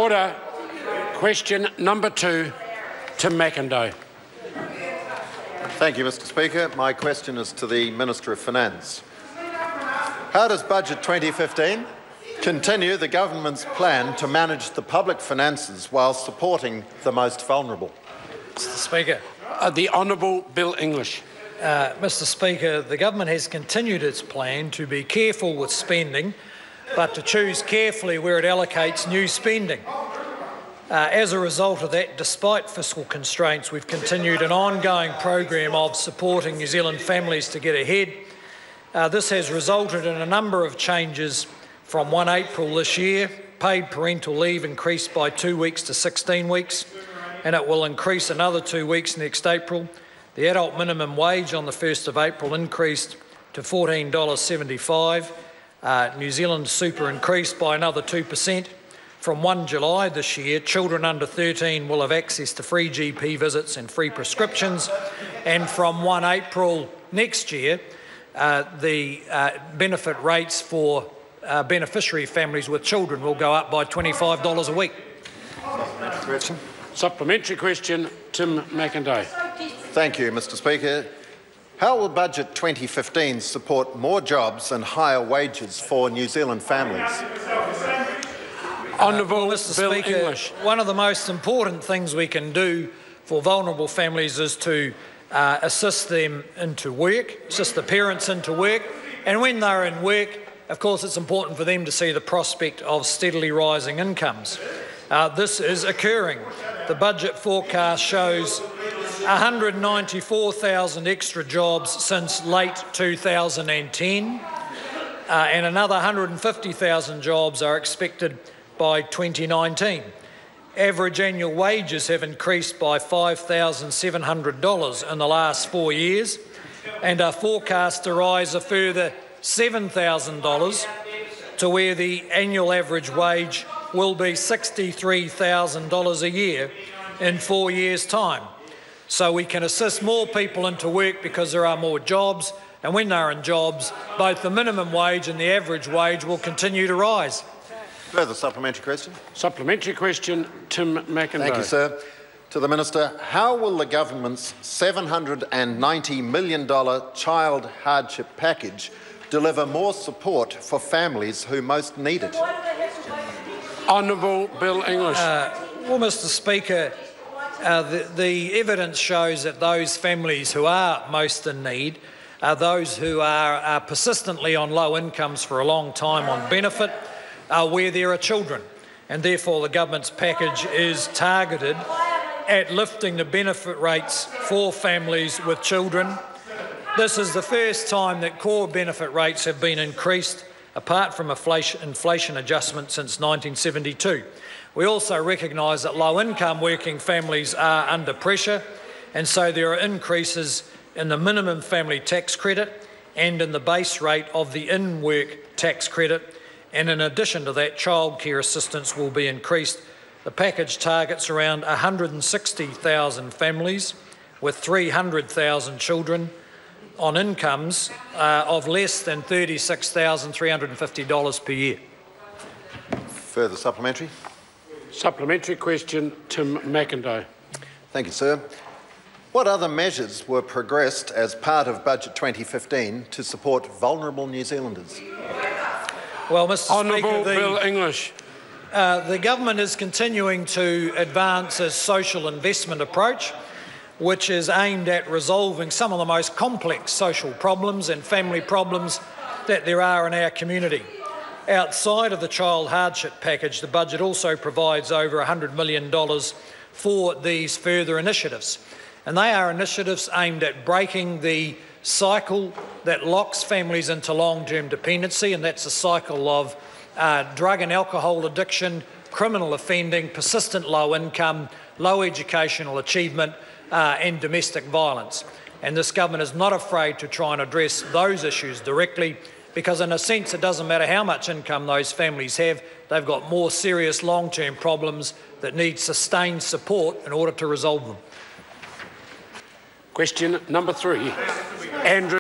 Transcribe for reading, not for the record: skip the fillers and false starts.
Order. Question number 2 to Macindoe. Thank you, Mr Speaker. My question is to the Minister of Finance. How does Budget 2015 continue the government's plan to manage the public finances while supporting the most vulnerable? Mr Speaker. The Honourable Bill English. Mr Speaker, the government has continued its plan to be careful with spending, but to choose carefully where it allocates new spending. As a result of that, despite fiscal constraints, we've continued an ongoing program of supporting New Zealand families to get ahead. This has resulted in a number of changes from 1 April this year. Paid parental leave increased by 2 weeks to 16 weeks, and it will increase another 2 weeks next April. The adult minimum wage on the 1st of April increased to $14.75. New Zealand Super increased by another 2%. From 1 July this year, children under 13 will have access to free GP visits and free prescriptions. And from 1 April next year, the benefit rates for beneficiary families with children will go up by $25 a week. Supplementary question, Tim Macindoe. Thank you, Mr Speaker. How will Budget 2015 support more jobs and higher wages for New Zealand families? Honourable Mr Bill Speaker, English. one of the most important things we can do for vulnerable families is to assist them into work, assist the parents into work, and when they're in work, of course, it's important for them to see the prospect of steadily rising incomes. This is occurring. The budget forecast shows 194,000 extra jobs since late 2010, and another 150,000 jobs are expected by 2019. Average annual wages have increased by $5,700 in the last 4 years and are forecast to rise a further $7,000 to where the annual average wage will be $63,000 a year in 4 years' time. So we can assist more people into work because there are more jobs, and when they're in jobs, both the minimum wage and the average wage will continue to rise. Further supplementary question. Supplementary question, Tim Macindoe. Thank you, sir. To the Minister, how will the government's $790 million child hardship package deliver more support for families who most need it? Honourable Bill English. Well, Mr Speaker, the evidence shows that those families who are most in need are those who are persistently on low incomes for a long time on benefit, where there are children, and therefore the government's package is targeted at lifting the benefit rates for families with children. This is the first time that core benefit rates have been increased, apart from inflation adjustment, since 1972. We also recognise that low-income working families are under pressure, and so there are increases in the minimum family tax credit and in the base rate of the in-work tax credit. And in addition to that, childcare assistance will be increased. The package targets around 160,000 families with 300,000 children on incomes of less than $36,350 per year. Further supplementary. Supplementary question, Tim Macindoe. Thank you, sir. What other measures were progressed as part of Budget 2015 to support vulnerable New Zealanders? Well, Mr Honourable Speaker, Bill English. The government is continuing to advance a social investment approach, which is aimed at resolving some of the most complex social problems and family problems that there are in our community. Outside of the child hardship package, the budget also provides over $100 million for these further initiatives. And they are initiatives aimed at breaking the cycle that locks families into long-term dependency, and that's a cycle of drug and alcohol addiction, criminal offending, persistent low income, low educational achievement, and domestic violence. And this government is not afraid to try and address those issues directly, because in a sense it doesn't matter how much income those families have, they've got more serious long-term problems that need sustained support in order to resolve them. Question number 3, Andrew.